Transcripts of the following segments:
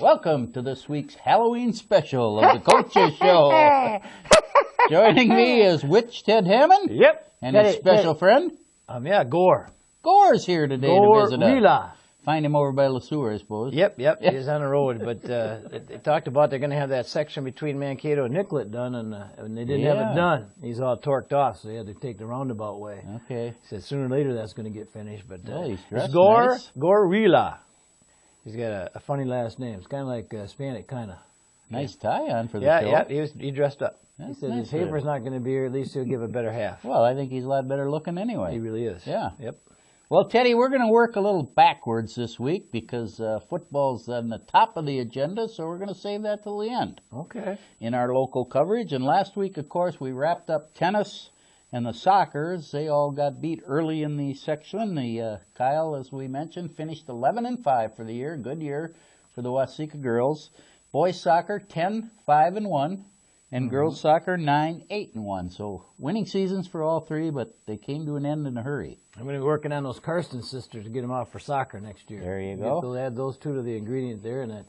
Welcome to this week's Halloween special of the Coaches Show. Joining me is which Ted Hammond? Yep. And his special friend? Gore. Gore's here today to visit us. Gore. Find him over by LeSueur, I suppose. Yep. He's on the road, but they talked about they're going to have that section between Mankato and Nicollet done, and they didn't have it done. He's all torqued off, so they had to take the roundabout way. Okay. He said sooner or later that's going to get finished, but he's dressed it's Gore. nice. Gorilla. He's got a funny last name. It's kind of like Hispanic, kind of. Nice tie on for the show. Yeah. He dressed up. That's he said nice his paper's not going to be here. At least he'll give a better half. Well, I think he's a lot better looking anyway. He really is. Yeah. Yep. Well, Teddy, we're going to work a little backwards this week because football's on the top of the agenda, so we're going to save that till the end. Okay. In our local coverage. And last week, of course, we wrapped up tennis and the soccers. They all got beat early in the section. The Kyle, as we mentioned, finished 11-5 for the year. Good year for the Waseca girls. Boys soccer 10-5-1, and girls soccer 9-8-1. So winning seasons for all three, but they came to an end in a hurry. I'm going to be working on those Karsten sisters to get them out for soccer next year. There you go. We'll add those two to the ingredient there, and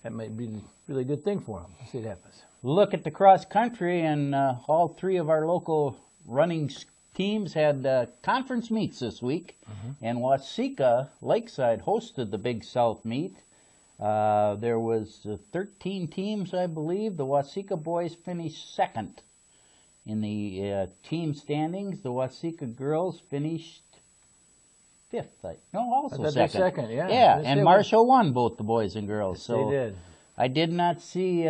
that might be a really good thing for them. We'll see what happens. Look at the cross country, and all three of our local running teams had conference meets this week, and Waseca Lakeside hosted the Big South meet. There was 13 teams, I believe. The Waseca boys finished second in the team standings. The Waseca girls finished fifth. Second. Yeah. Yeah, and Marshall won both the boys and girls. Yes, so they did. I did not see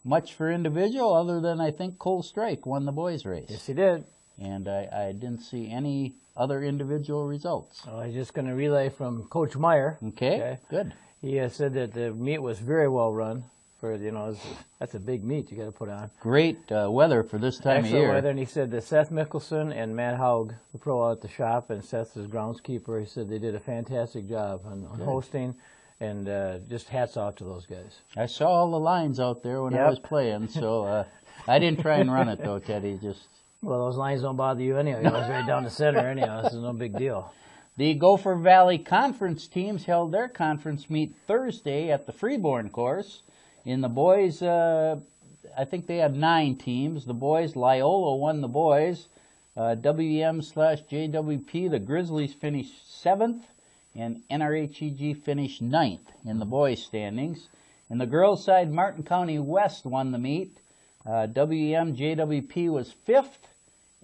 much for individual, other than I think Cole Strike won the boys' race. Yes, he did. And I didn't see any other individual results. Oh, I'm just going to relay from Coach Meyer. Okay, good. He said that the meet was very well run. That's a big meet you got to put on. Great weather for this time of year. Excellent weather, and he said that Seth Mickelson and Matt Haug, the pro out at the shop, and Seth is groundskeeper. He said they did a fantastic job on hosting, and just hats off to those guys. I saw all the lines out there when I was playing, so I didn't try and run it though, Teddy. Well, those lines don't bother you anyhow. You was right down the center anyhow. This is no big deal. The Gopher Valley Conference teams held their conference meet Thursday at the Freeborn course. In the boys, I think they had 9 teams. The boys, Loyola won the boys. WM/JWP, the Grizzlies finished 7th, and NRHEG finished 9th in the boys' standings. In the girls' side, Martin County West won the meet. WM/JWP was 5th,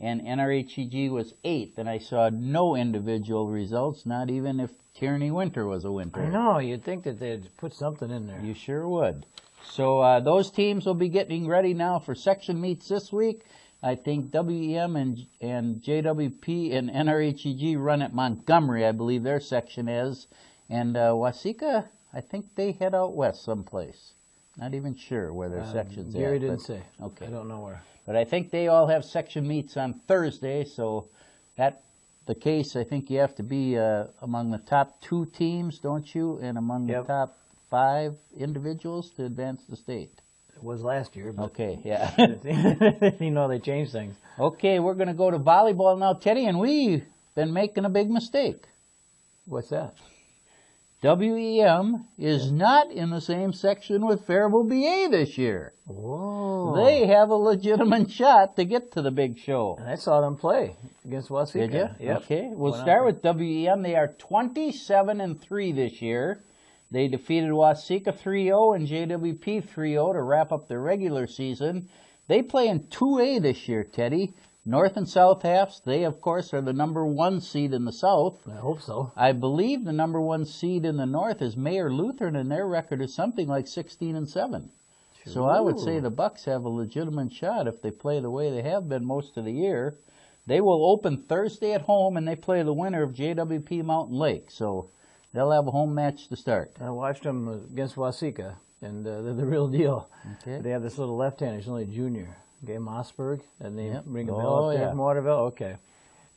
and NRHEG was 8th. And I saw no individual results, not even if Tierney Winter was a winter. I know. You'd think that they'd put something in there. You sure would. So those teams will be getting ready now for section meets this week. I think WEM and JWP and NRHEG run at Montgomery, I believe their section is. And Waseca, I think they head out west someplace. Not even sure where their section's at. Gary didn't say. Okay. I don't know where. But I think they all have section meets on Thursday, so that's the case. I think you have to be among the top 2 teams, don't you? And among the top 5 individuals to advance the state. It was last year. But okay, yeah. They changed things. Okay, we're going to go to volleyball now, Teddy, and we've been making a big mistake. What's that? WEM is not in the same section with Faribault BA this year. Whoa. They have a legitimate shot to get to the big show. And I saw them play against Waseca. Did you? Yep. Okay, we'll start with WEM. They are 27-3 this year. They defeated Waseca 3-0 and JWP 3-0 to wrap up their regular season. They play in 2A this year, Teddy. North and South halves. They, of course, are the number 1 seed in the South. I hope so. I believe the number 1 seed in the North is Mayor Lutheran, and their record is something like 16-7. Sure. So I would say the Bucks have a legitimate shot if they play the way they have been most of the year. They will open Thursday at home, and they play the winner of JWP Mountain Lake. So they'll have a home match to start. I watched them against Waseca, and they're the real deal. Okay. They have this little left-hander. He's only a junior. Okay, Mossberg, and they bring a bell up there from Waterville. Okay.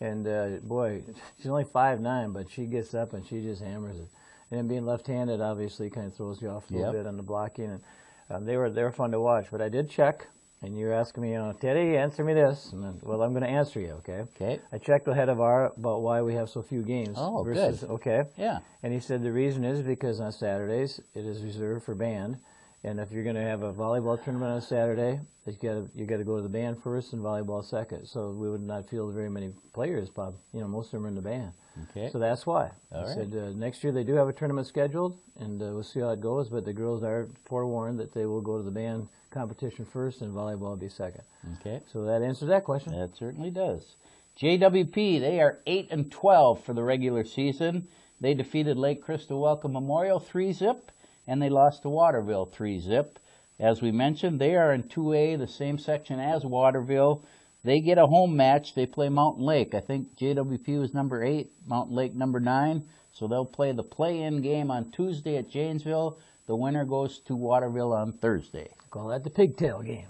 And, boy, she's only 5'9", but she gets up and she just hammers it. And then being left-handed obviously kind of throws you off a little bit on the blocking. And they were fun to watch. But I did check, And you're asking me, Teddy, answer me this. And then, well, I'm going to answer you, okay? Okay. I checked with head of R about why we have so few games. Oh, good. Okay. Yeah. And he said the reason is because on Saturdays it is reserved for band. And if you're going to have a volleyball tournament on Saturday, you got to go to the band first and volleyball second. So we would not field very many players, Bob. Most of them are in the band. Okay. So that's why. All right. Said next year they do have a tournament scheduled, and we'll see how it goes. But the girls are forewarned that they will go to the band competition first, and volleyball will be second. Okay. So that answers that question. That certainly does. JWP, they are 8-12 for the regular season. They defeated Lake Crystal Welcome Memorial 3-zip, and they lost to Waterville 3-zip. As we mentioned, they are in 2A, the same section as Waterville. They get a home match. They play Mountain Lake. I think JWP was number 8, Mountain Lake number 9. So they'll play the play-in game on Tuesday at Janesville. The winner goes to Waterville on Thursday. Call that the pigtail game.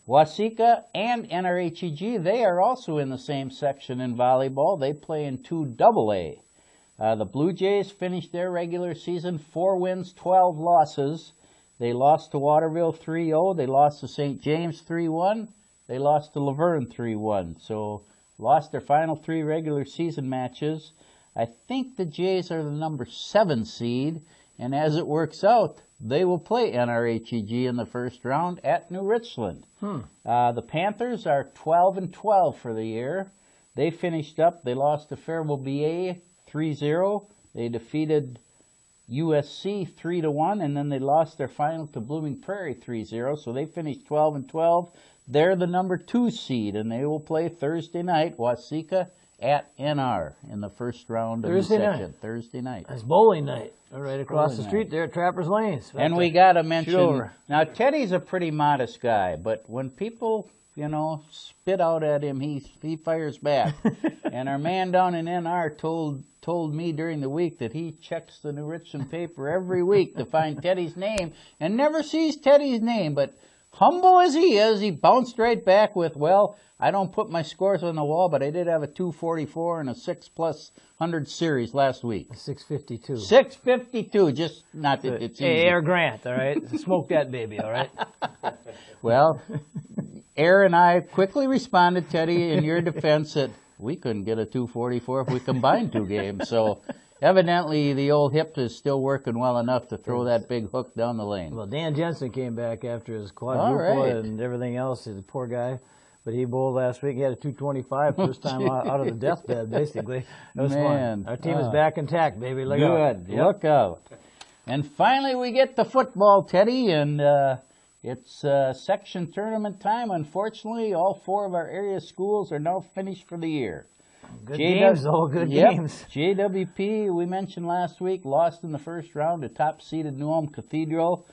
Waseca and NRHEG, they are also in the same section in volleyball. They play in 2AA. The Blue Jays finished their regular season 4 wins, 12 losses. They lost to Waterville 3-0. They lost to St. James 3-1. They lost to Laverne 3-1. So lost their final 3 regular season matches. I think the Jays are the number 7 seed. And as it works out, they will play NRHEG in the first round at New Richland. The Panthers are 12-12 for the year. They finished up. They lost to Faribault BA 3-0. They defeated USC 3-1, and then they lost their final to Blooming Prairie 3-0. So they finished 12-12. They're the number 2 seed, and they will play Thursday night, Waseca at NR in the first round of the section. Thursday night. That's bowling night. All right, across the street there at Trappers Lanes. And we got to mention, now Teddy's a pretty modest guy, but when people, spit out at him, he fires back. And our man down in NR told me during the week that he checks the New Richland paper every week to find Teddy's name and never sees Teddy's name, but humble as he is, he bounced right back with, well, I don't put my scores on the wall, but I did have a 244 and a 6+100 series last week. 652. 652, just not that it's easy. Air Grant, all right? Smoke that baby, all right? Well, Air and I quickly responded, Teddy, in your defense, that we couldn't get a 244 if we combined 2 games. So evidently the old hip is still working well enough to throw that big hook down the lane. Well, Dan Jensen came back after his quadruple and everything else. He's a poor guy. But he bowled last week. He had a 225 first time out of the deathbed, basically. It was fun. Our team is back intact, baby. Look out. Good. Look out. And finally we get to football, Teddy, and it's section tournament time. Unfortunately, all 4 of our area schools are now finished for the year. Good games, all good games. JWP, we mentioned last week, lost in the first round to top-seeded New Ulm Cathedral.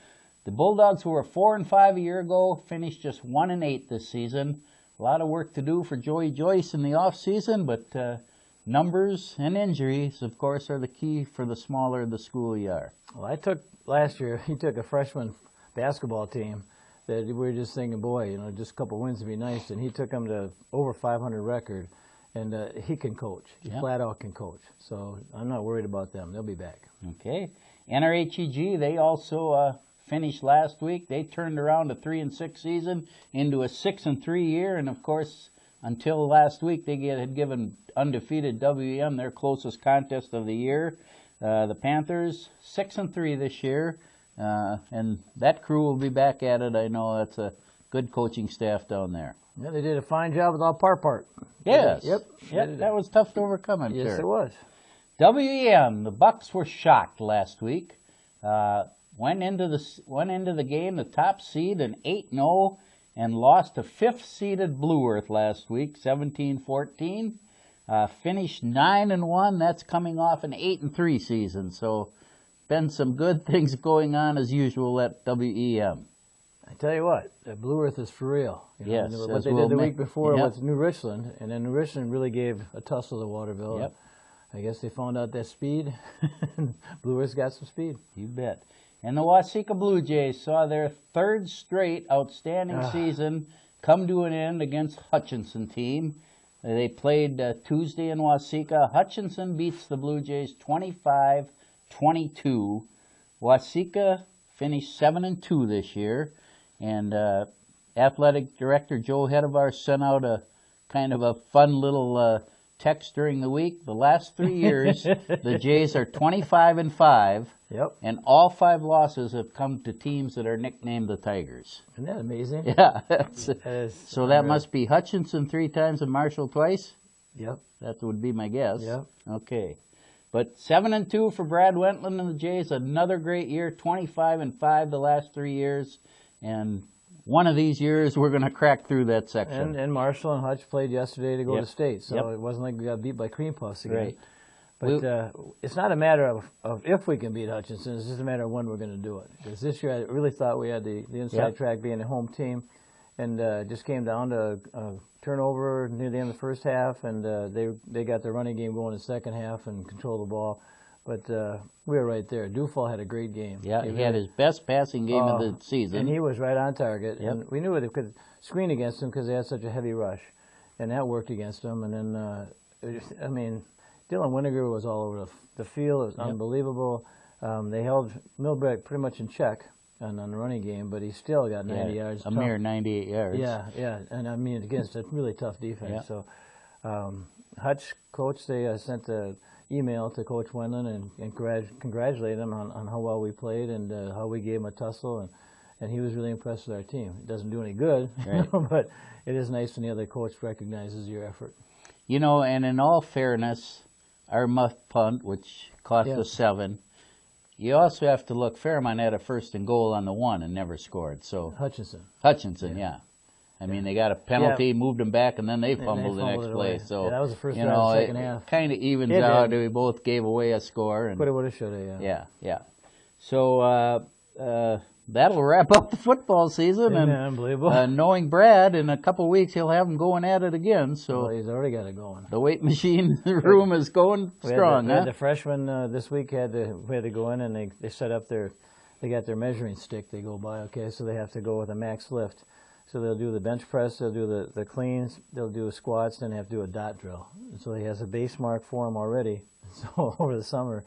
The Bulldogs, who were 4-5 a year ago, finished just 1-8 this season. A lot of work to do for Joey Joyce in the off-season, but numbers and injuries, of course, are the key for the smaller the school you are. Well, last year, he took a freshman basketball team that we were just thinking, boy, just a couple wins would be nice, and he took them to over 500 record, and he can coach. He flat out can coach. So I'm not worried about them. They'll be back. Okay. NRHEG, they also finished last week. They turned around a 3-6 season into a 6-3 year, and of course, until last week, they had given undefeated WEM their closest contest of the year. The Panthers 6-3 this year, and that crew will be back at it. I know that's a good coaching staff down there. Yeah, they did a fine job with all part. Yes. Yep. That was tough to overcome, I'm sure. Yes, it was. WEM, the Bucks were shocked last week. Went into the game the top seed an 8-0 and lost to 5th-seeded Blue Earth last week, 17-14. Finished 9-1. That's coming off an 8-3 season. So, been some good things going on as usual at WEM. I tell you what, Blue Earth is for real. Yes, what they did the week before with New Richland, and then New Richland really gave a tussle to Waterville. Yep. I guess they found out that speed. Blue Earth's got some speed. You bet. And the Waseca Blue Jays saw their 3rd straight outstanding season come to an end against Hutchinson team. They played Tuesday in Waseca. Hutchinson beats the Blue Jays 25-22. Waseca finished 7-2 this year. And Athletic Director Joe Hedevar sent out a kind of a fun little text during the week. The last 3 years, the Jays are 25-5. Yep. And all 5 losses have come to teams that are nicknamed the Tigers. Isn't that amazing? Yeah. So that must be Hutchinson 3 times and Marshall twice? Yep. That would be my guess. Yep. Okay. But 7-2 for Brad Wentland and the Jays. Another great year. 25-5 the last 3 years. And one of these years we're going to crack through that section. And Marshall and Hutch played yesterday to go to state. So it wasn't like we got beat by cream puffs again. Right. But it's not a matter of if we can beat Hutchinson. It's just a matter of when we're going to do it. Because this year I really thought we had the inside track being a home team. And just came down to a turnover near the end of the first half. And they got their running game going in the second half and controlled the ball. But we were right there. Dufall had a great game. Yeah, he had his best passing game of the season. And he was right on target. Yep. And we knew they could screen against him because they had such a heavy rush. And that worked against them. And then, Dylan Winnegar was all over the field. It was unbelievable. They held Milbeck pretty much in check on the running game, but he still got 90 yards. A mere 98 yards. Yeah. And against a really tough defense. Yeah. So Hutch, coach, they sent an email to Coach Wendland and congratulated him on how well we played and how we gave him a tussle. And he was really impressed with our team. It doesn't do any good, right. But it is nice when the other coach recognizes your effort. And in all fairness, our muff punt, which cost us 7, you also have to look, Fairmont had a 1st and goal on the 1 and never scored. So Hutchinson, yeah. I mean, they got a penalty, moved them back, and then they fumbled the next play. So that was the first drive of the second half. It kind of evens out. We both gave away a score. But it would have, should have, yeah. So that'll wrap up the football season. Isn't that unbelievable? Knowing Brad, in a couple of weeks he'll have him going at it again. So he's already got it going. The weight machine room is going strong. The freshmen this week had to go in and they set up they got their measuring stick they go by. Okay, so they have to go with a max lift. So they'll do the bench press, they'll do the cleans, they'll do squats, then they have to do a dot drill. And so he has a base mark for them already. So over the summer.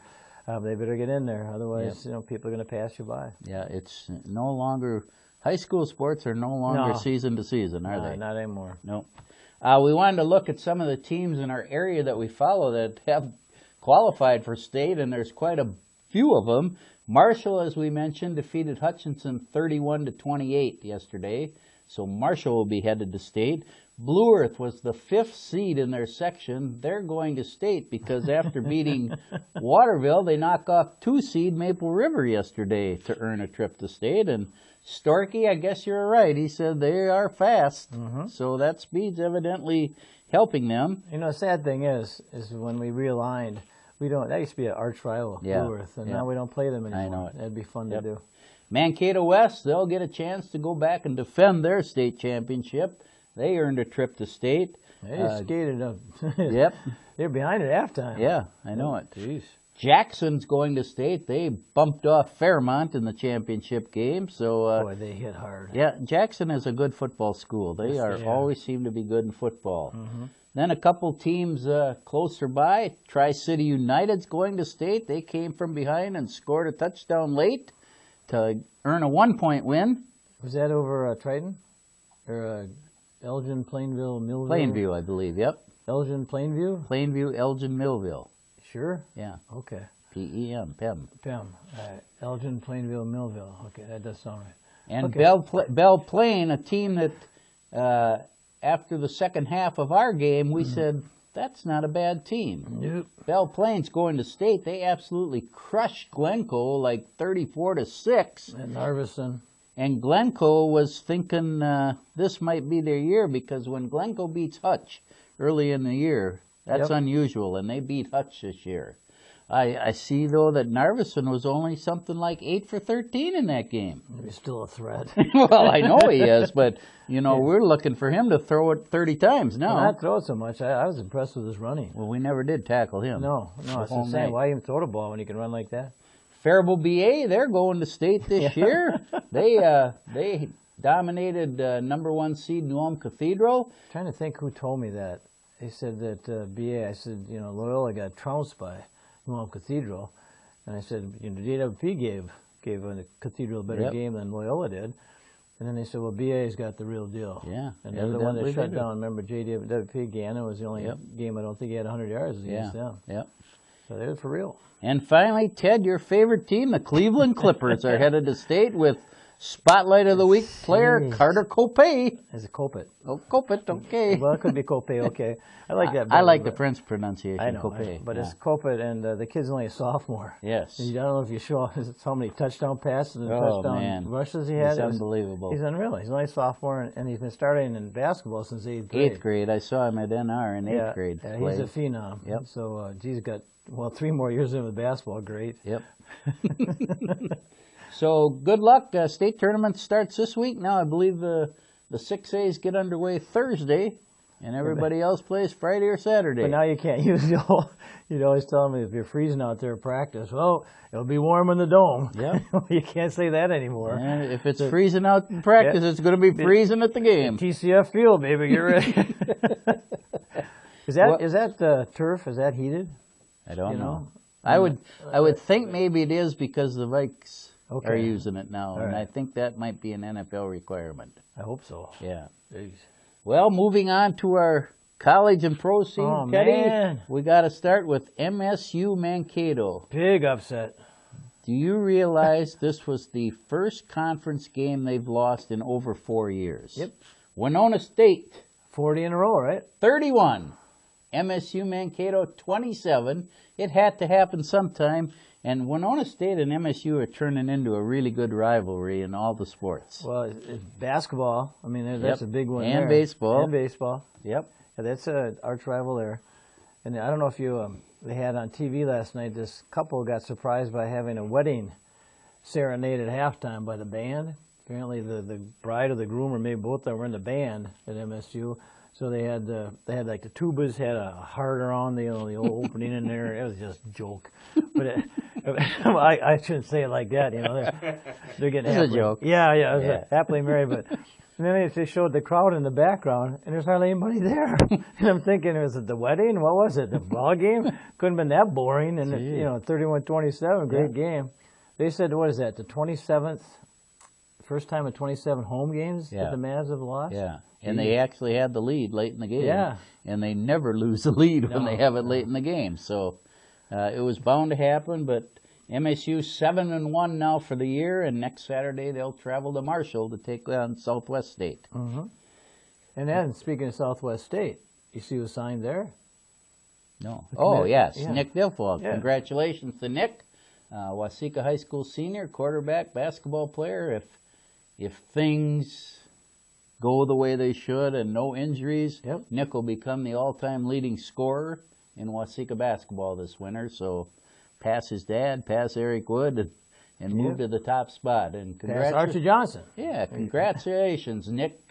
They better get in there, otherwise, people are going to pass you by. Yeah, it's no longer, high school sports are no longer season to season, are they? Not anymore. No. We wanted to look at some of the teams in our area that we follow that have qualified for state, and there's quite a few of them. Marshall, as we mentioned, defeated Hutchinson 31-28 yesterday, so Marshall will be headed to state. Blue Earth was the 5th seed in their section. They're going to state because after beating Waterville, they knock off 2 seed Maple River yesterday to earn a trip to state. And Storky, I guess you're right. He said they are fast. Mm-hmm. So that speed's evidently helping them. The sad thing is when we realigned, that used to be an arch rival, Blue Earth, and now we don't play them anymore. I know it. That'd be fun to do. Mankato West, they'll get a chance to go back and defend their state championship. They earned a trip to state. They skated up. Yep. They're behind at halftime. Yeah, I know it. Jeez. Jackson's going to state. They bumped off Fairmont in the championship game. So boy, they hit hard. Yeah, Jackson is a good football school. They always seem to be good in football. Mm-hmm. Then a couple teams closer by. Tri-City United's going to state. They came from behind and scored a touchdown late to earn a 1-point win. Was that over Triton? Or Elgin, Plainville, Millville? Plainview, I believe, yep. Elgin, Plainview? Plainview, Elgin, Millville. Sure? Yeah. Okay. P-E-M, PEM. PEM. Elgin, Plainville, Millville. Okay, that does sound right. And Belle Plaine, a team that after the second half of our game, we said, that's not a bad team. Nope. Belle Plaine's going to state. They absolutely crushed Glencoe like 34-6. And Narvison. And Glencoe was thinking this might be their year because when Glencoe beats Hutch early in the year, that's unusual, and they beat Hutch this year. I see, though, that Narvison was only something like 8 for 13 in that game. He's still a threat. Well, I know he is, but, we're looking for him to throw it 30 times now. Well, not throw it so much. I was impressed with his running. Well, we never did tackle him. No, it's insane. Why even throw the ball when you can run like that? Faribault BA, they're going to state this year. They dominated number 1 seed New Ulm Cathedral. I'm trying to think who told me that. They said that BA, I said, Loyola got trounced by New Ulm Cathedral. And I said, DWP gave the Cathedral a better game than Loyola did. And then they said, well, BA's got the real deal. Yeah. And they're the one that shut down. Remember, JWP Gannon was the only game I don't think he had 100 yards against them. Yep. So they're for real. And finally, Ted, your favorite team, the Cleveland Clippers, are headed to state with Spotlight of the Week player Carter Copay. Is it Copet? Oh, Copet, okay. Well, it could be Copay, okay. I like that. I like the French pronunciation, I know, Copay. but it's Copet, and the kid's only a sophomore. Yes. And I don't know if you show how many touchdown passes and touchdown rushes he had. It's unbelievable. He's unreal. He's only a sophomore, and he's been starting in basketball since 8th grade. 8th grade. I saw him at NR in 8th grade. Yeah, he's a phenom. Yep. So, he's got, 3 more years in with basketball. Great. Yep. So good luck. State tournament starts this week. Now I believe the 6As get underway Thursday, and everybody else plays Friday or Saturday. But now you can't use the old, you'd always tell me if you're freezing out there at practice, well, it'll be warm in the dome. Yep. You can't say that anymore. And if it's freezing out in practice, it's going to be freezing at the game. TCF field, baby, get ready. Is that turf? Is that heated? I don't know. I would think maybe it is because the Vikes are using it now, and I think that might be an NFL requirement. I hope so. Yeah. Jeez. Well, moving on to our college and pro scene, Teddy. Man. We got to start with MSU Mankato. Big upset. Do you realize this was the first conference game they've lost in over 4 years? Yep. Winona State, 40 in a row, right? 31. MSU Mankato, 27. It had to happen sometime. And Winona State and MSU are turning into a really good rivalry in all the sports. Well, it's basketball. I mean, that's a big one and there. Baseball. And baseball. Yep. Yeah, that's an arch rival there. And I don't know if they had on TV last night, this couple got surprised by having a wedding serenade at halftime by the band. Apparently the bride or the groom, or maybe both of them, were in the band at MSU. So they had like the tubas had a heart around the old opening in there. It was just a joke. But I shouldn't say it like that. They're getting it's a joke. Yeah, it was happily married. But and then they showed the crowd in the background, and there's hardly anybody there. And I'm thinking, was it the wedding? What was it? The ball game? Couldn't have been that boring. And 31-27, great game. They said, what is that? The 27th, first time in 27 home games that the Mavs have lost. Yeah. And they actually had the lead late in the game. Yeah. And they never lose the lead when they have it late in the game. So it was bound to happen, but MSU 7-1 now for the year, and next Saturday they'll travel to Marshall to take on Southwest State. Mm-hmm. And then, speaking of Southwest State, you see who signed there? No. Oh, yes, Yeah. Nick Dilfall. Yeah. Congratulations to Nick, Waseca High School senior, quarterback, basketball player. If things go the way they should and no injuries, Nick will become the all-time leading scorer in Waseca basketball this winter. So pass his dad, pass Eric Wood, and move to the top spot. And pass Archie Johnson. Yeah, congratulations, Nick.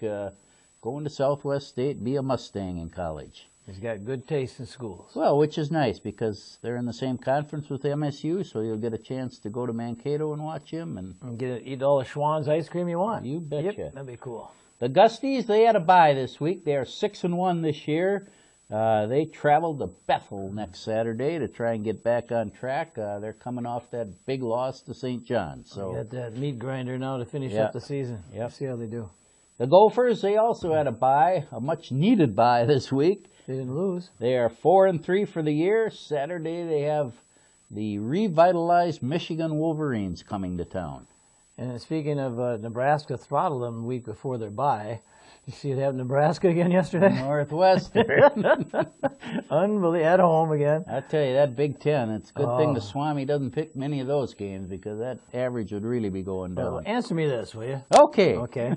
Going to Southwest State, be a Mustang in college. He's got good taste in schools. Well, which is nice because they're in the same conference with MSU, so you'll get a chance to go to Mankato and watch him. And eat all the Schwann's ice cream you want. You betcha. Yep, that'd be cool. The Gusties, they had a bye this week. They are 6-1 this year. They travel to Bethel next Saturday to try and get back on track. They're coming off that big loss to St. John. So got that meat grinder now to finish up the season. Yep. See how they do. The Gophers, they also had a bye, a much-needed bye this week. They didn't lose. They are 4-3 for the year. Saturday, they have the revitalized Michigan Wolverines coming to town. And speaking of Nebraska throttled them the week before their bye. You see it happened Nebraska again yesterday? Northwestern. Unbelievable. At home again. I tell you, that Big Ten, it's a good thing the Swami doesn't pick many of those games because that average would really be going down. Well, answer me this, will you? Okay. Okay.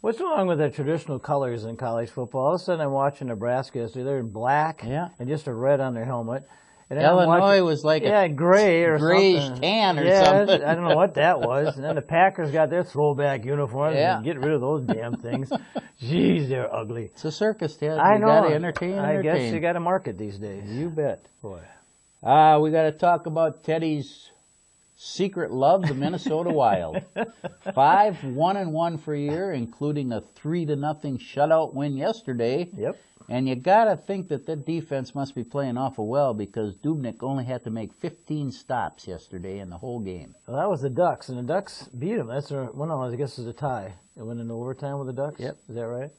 What's wrong with the traditional colors in college football? All of a sudden I'm watching Nebraska yesterday. They're in black and just a red on their helmet. And Illinois was like a gray or grayish something. tan or something. I don't know what that was. And then the Packers got their throwback uniforms. And get rid of those damn things. Jeez, they're ugly. It's a circus, Ted. I know. You got to entertain. I guess you got to market these days. You bet. Boy. We got to talk about Teddy's secret love, the Minnesota Wild. 5-1-1 for a year, including a 3-0 shutout win yesterday. Yep. And you got to think that the defense must be playing awful well because Dubnyk only had to make 15 stops yesterday in the whole game. Well, that was the Ducks, and the Ducks beat them. That's I guess it was a tie. It went into overtime with the Ducks. Yep. Is that right?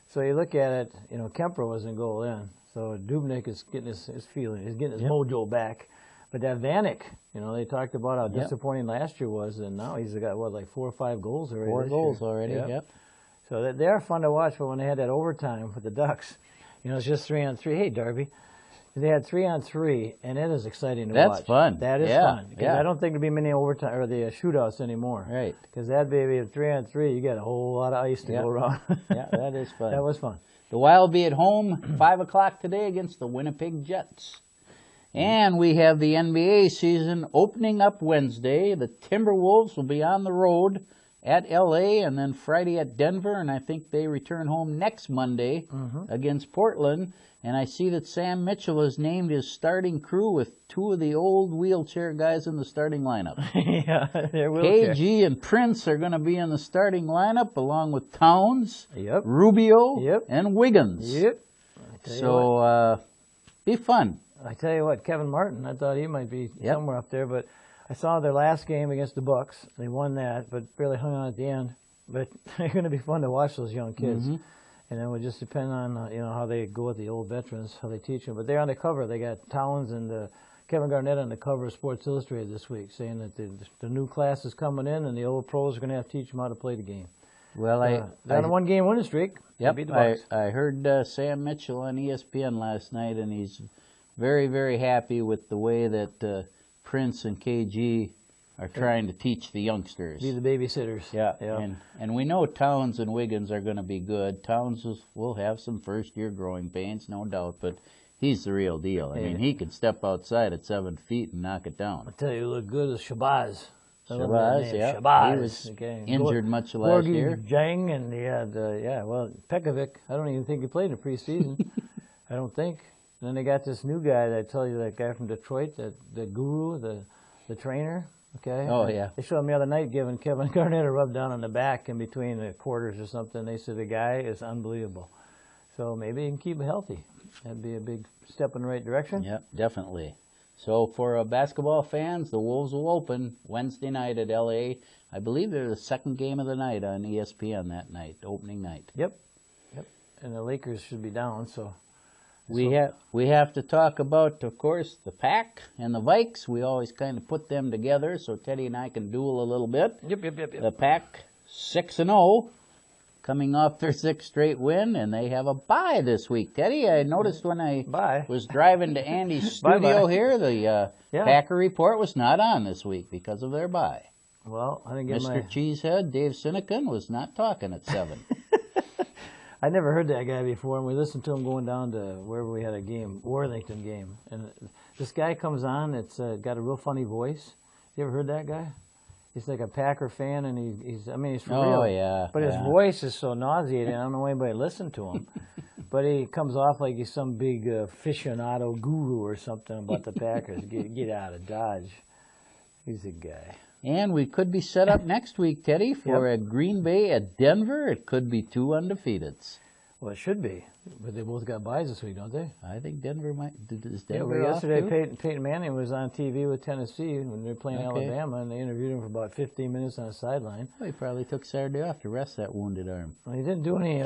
So you look at it, Kemper was in goal then. So Dubnyk is getting his feeling. He's getting his mojo back. But that Vanek, they talked about how disappointing last year was, and now he's got, 4 or 5 goals already. 4 goals already, yep. So they're fun to watch, but when they had that overtime with the Ducks, it's just 3-on-3. Hey, Darby. They had 3-on-3, and it is exciting to watch. That's fun. That is fun. Because I don't think there'll be many overtime or the shootouts anymore. Right. Because that baby at 3-on-3, you got a whole lot of ice to go around. Yeah, that is fun. That was fun. The Wild be at home 5 o'clock today against the Winnipeg Jets. And we have the NBA season opening up Wednesday. The Timberwolves will be on the road at L.A. and then Friday at Denver, and I think they return home next Monday against Portland. And I see that Sam Mitchell has named his starting crew with 2 of the old wheelchair guys in the starting lineup. Yeah, they're wheelchair. KG and Prince are going to be in the starting lineup along with Towns, Rubio, and Wiggins. Yep. So be fun. I tell you what, Kevin Martin, I thought he might be somewhere up there, but I saw their last game against the Bucks. They won that, but barely hung on at the end. But they're going to be fun to watch, those young kids. And it would just depend on how they go with the old veterans, how they teach them. But they're on the cover. They got Towns and Kevin Garnett on the cover of Sports Illustrated this week, saying that the new class is coming in and the old pros are going to have to teach them how to play the game. Well, they're on a 1-game winning streak. Yep, beat the Bucks. I heard Sam Mitchell on ESPN last night, and he's very, very happy with the way that Prince and KG are trying to teach the youngsters. Be the babysitters. Yeah. And we know Towns and Wiggins are going to be good. Towns will have some first-year growing pains, no doubt, but he's the real deal. I mean, he can step outside at 7 feet and knock it down. I'll tell you, who looked good is Shabazz. Shabazz, yeah. Shabazz. He was injured much of last year. Jang, and he had, Pekovic. I don't even think he played in the preseason. I don't think. And then they got this new guy that I tell you, that guy from Detroit, the guru, the trainer. Okay. Oh, yeah. They showed him the other night giving Kevin Garnett a rub down on the back in between the quarters or something. They said the guy is unbelievable. So maybe he can keep him healthy. That'd be a big step in the right direction. Yep, definitely. So for basketball fans, the Wolves will open Wednesday night at L.A. I believe they're the second game of the night on ESPN that night, opening night. Yep. And the Lakers should be down, so... We have to talk about, of course, the Pack and the Vikes. We always kind of put them together so Teddy and I can duel a little bit. Yep. The Pack 6-0, coming off their 6th straight win, and they have a bye this week. Teddy, I noticed when I was driving to Andy's studio here, the Packer report was not on this week because of their bye. Well, I didn't get Mr. Cheesehead, Dave Sinekin, was not talking at 7. I never heard that guy before, and we listened to him going down to wherever we had a game, Worthington game. And this guy comes on, it's got a real funny voice. You ever heard that guy? He's like a Packer fan, and he's for real. Oh, yeah. But his voice is so nauseating, I don't know anybody listen to him. But he comes off like he's some big aficionado guru or something about the Packers. Get out of Dodge. He's a guy. And we could be set up next week, Teddy, for a Green Bay at Denver. It could be 2 undefeateds. Well, it should be. But they both got byes this week, don't they? I think Denver might. Is Denver yesterday, Peyton Manning was on TV with Tennessee when they were playing Alabama, and they interviewed him for about 15 minutes on the sideline. Well, he probably took Saturday off to rest that wounded arm. Well, he didn't do any...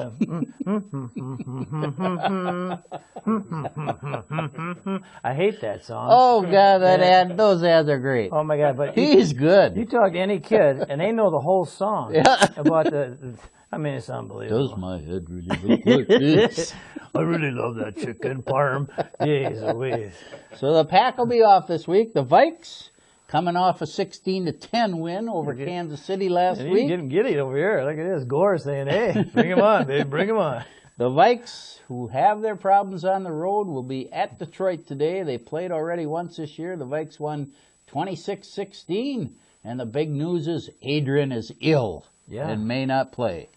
I hate that song. Oh, God, those ads are great. Oh, my God. But he's good. You talk to any kid, and they know the whole song about the... I mean, it's unbelievable. Does my head really look like this? I really love that chicken parm. Jeez Louise. So the Pack will be off this week. The Vikes coming off a 16-10 win over Kansas City last week. He's getting giddy over here. Look at this. Gore saying, hey, bring him on, baby, bring him on. The Vikes, who have their problems on the road, will be at Detroit today. They played already once this year. The Vikes won 26-16. And the big news is Adrian is ill and may not play.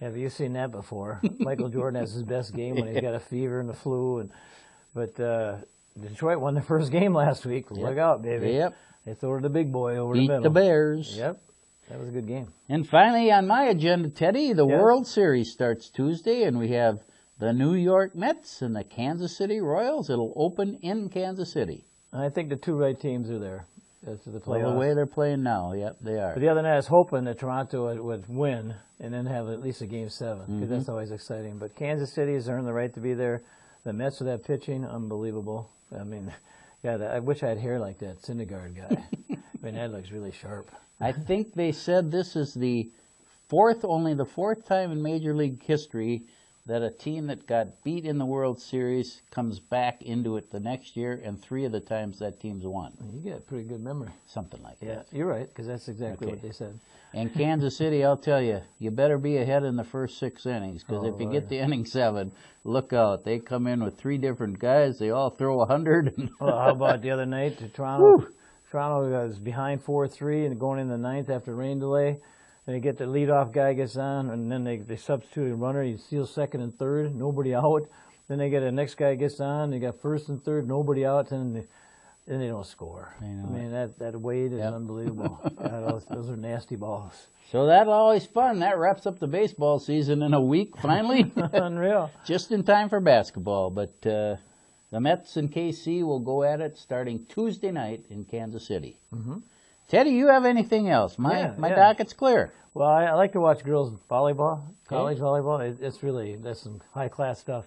Have you seen that before? Michael Jordan has his best game when he's got a fever and the flu. But Detroit won the first game last week. Look out, baby. Yep. They threw the big boy over Beat the middle. the Bears. Yep. That was a good game. And finally, on my agenda, Teddy, the World Series starts Tuesday, and we have the New York Mets and the Kansas City Royals. It'll open in Kansas City. I think the two right teams are there. That's the playoffs. Well, the way they're playing now, yep, they are. But the other night, I was hoping that Toronto would win and then have at least a Game 7, because that's always exciting. But Kansas City has earned the right to be there. The Mets with that pitching, unbelievable. I mean, God, I wish I had hair like that Syndergaard guy. I mean, that looks really sharp. I think they said this is only the fourth time in Major League history that a team that got beat in the World Series comes back into it the next year, and 3 of the times that team's won. You got a pretty good memory. Something like that. Yeah, you're right, because that's exactly what they said. And Kansas City, I'll tell you, you better be ahead in the first 6 innings, because if you get to inning 7, look out. They come in with 3 different guys. They all throw 100. Well, how about the other night? Toronto was behind 4-3 and going in the 9th after rain delay. They get the leadoff guy gets on, and then they substitute a runner. He steals second and third, nobody out. Then they get the next guy gets on. They got first and third, nobody out. Then they don't score. I mean, that Wade is unbelievable. God, those are nasty balls. So that's always fun. That wraps up the baseball season in a week, finally. Unreal. Just in time for basketball. But the Mets and KC will go at it starting Tuesday night in Kansas City. Teddy, you have anything else? My docket's clear. Well, I like to watch girls volleyball, college volleyball. That's some high-class stuff.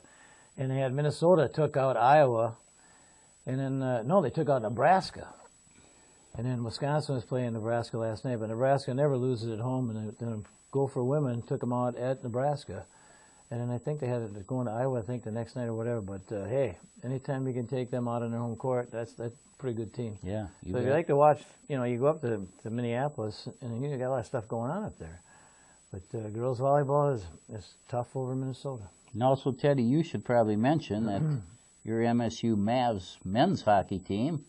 And they had Minnesota took out Iowa, and then, they took out Nebraska. And then Wisconsin was playing Nebraska last night, but Nebraska never loses at home, and then Gopher women took them out at Nebraska. And then I think they had it going to Iowa, I think, the next night or whatever. But, hey, anytime you can take them out on their home court, that's a pretty good team. Yeah. So if you like to watch, you go up to Minneapolis, and you got a lot of stuff going on up there. But girls volleyball is tough over Minnesota. And also, Teddy, you should probably mention that your MSU Mavs men's hockey team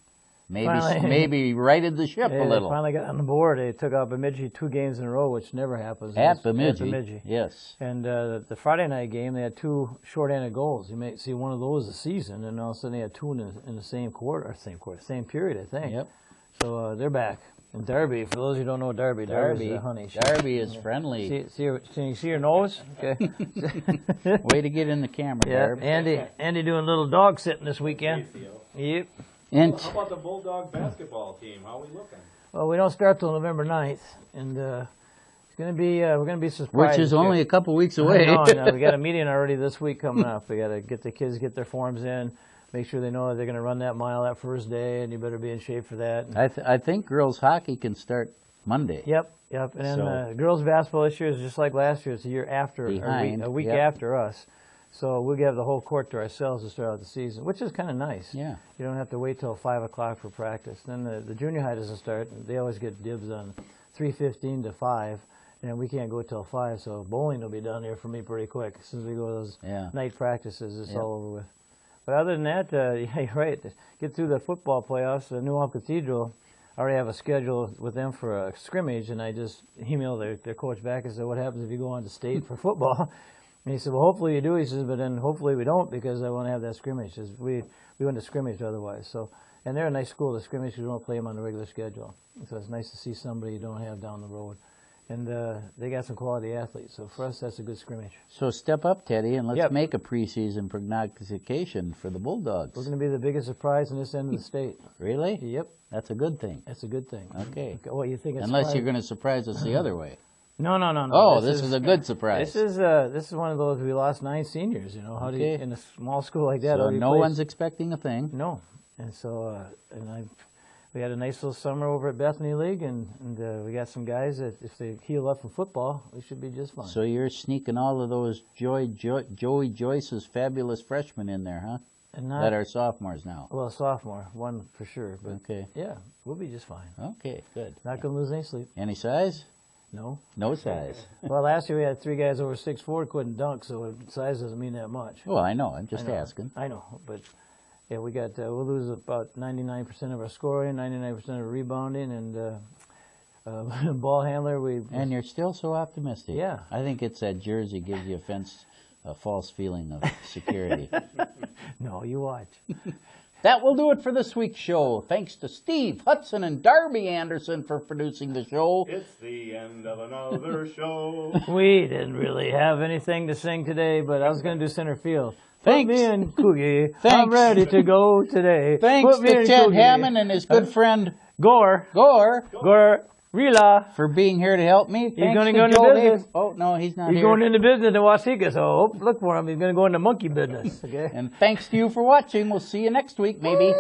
maybe righted the ship a little. They finally got on the board. They took out Bemidji 2 games in a row, which never happens. At Bemidji, yes. And the Friday night game, they had 2 shorthanded goals. You may see one of those a season, and all of a sudden they had 2 in the same period, I think. Yep. So they're back. And Derby, for those who don't know Derby is friendly. Can you see your nose? Okay. Way to get in the camera, Derby. Andy doing a little dog sitting this weekend. Yep. And how about the Bulldog basketball team? How are we looking? Well, we don't start till November 9th, and it's going to be we're going to be surprised. Which is only a couple weeks away. No, we got a meeting already this week coming up. We got to get the kids get their forms in, make sure they know that they're going to run that mile that first day, and you better be in shape for that. I think girls hockey can start Monday. Yep. And then girls basketball this year is just like last year. It's a year after, a week after us. So we'll have the whole court to ourselves to start out the season, which is kind of nice. Yeah. You don't have to wait till 5 o'clock for practice. Then the junior high doesn't start. They always get dibs on 3:15 to 5, and we can't go till 5. So bowling will be done here for me pretty quick. As soon as we go to those night practices, it's all over with. But other than that, you're right. Get through the football playoffs. The New Ulm Cathedral, I already have a schedule with them for a scrimmage, and I just emailed their coach back and said, what happens if you go on to state for football? And he said, well, hopefully you do. He says, but then hopefully we don't, because I want to have that scrimmage. He says, we went to scrimmage otherwise. So, and they're a nice school to scrimmage because we don't play them on the regular schedule. So it's nice to see somebody you don't have down the road. And they got some quality athletes. So for us, that's a good scrimmage. So step up, Teddy, and let's make a preseason prognostication for the Bulldogs. We're going to be the biggest surprise in this end of the state. Really? Yep. That's a good thing. That's a good thing. Okay. What, you think? Unless you're going to surprise us the other way. No. Oh, this is a good surprise. This is one of those. We lost 9 seniors. How do you, in a small school like that? So no one's expecting a thing. No, and so we had a nice little summer over at Bethany League, and we got some guys that if they heal up from football, we should be just fine. So you're sneaking all of those Joey Joyce's fabulous freshmen in there, huh? That are sophomores now. Well, sophomore, one for sure. But okay. Yeah, we'll be just fine. Okay, good. Not going to lose any sleep. Any size? No. No size. Well, last year we had 3 guys over 6'4" couldn't dunk, so size doesn't mean that much. Well, I know. I'm just asking. I know, but yeah, we got we'll lose about 99% of our scoring, 99% of our rebounding, and ball handler. And you're still so optimistic. Yeah. I think it's that jersey gives you a false feeling of security. No, you watch. That will do it for this week's show. Thanks to Steve Hudson and Darby Anderson for producing the show. It's the end of another show. We didn't really have anything to sing today, but I was going to do center field. Thanks. Put me in, Kugath. Thanks. I'm ready to go today. Thanks Put me to in, Chet Kugath. Hammond and his good friend Gore. Gore Rila. for being here to help me. He's going to go into Joel business. Dave. Oh, no, he's not He's here. going into business in Waseca, so look for him. He's going to go into monkey business. Okay. And thanks to you for watching. We'll see you next week, maybe.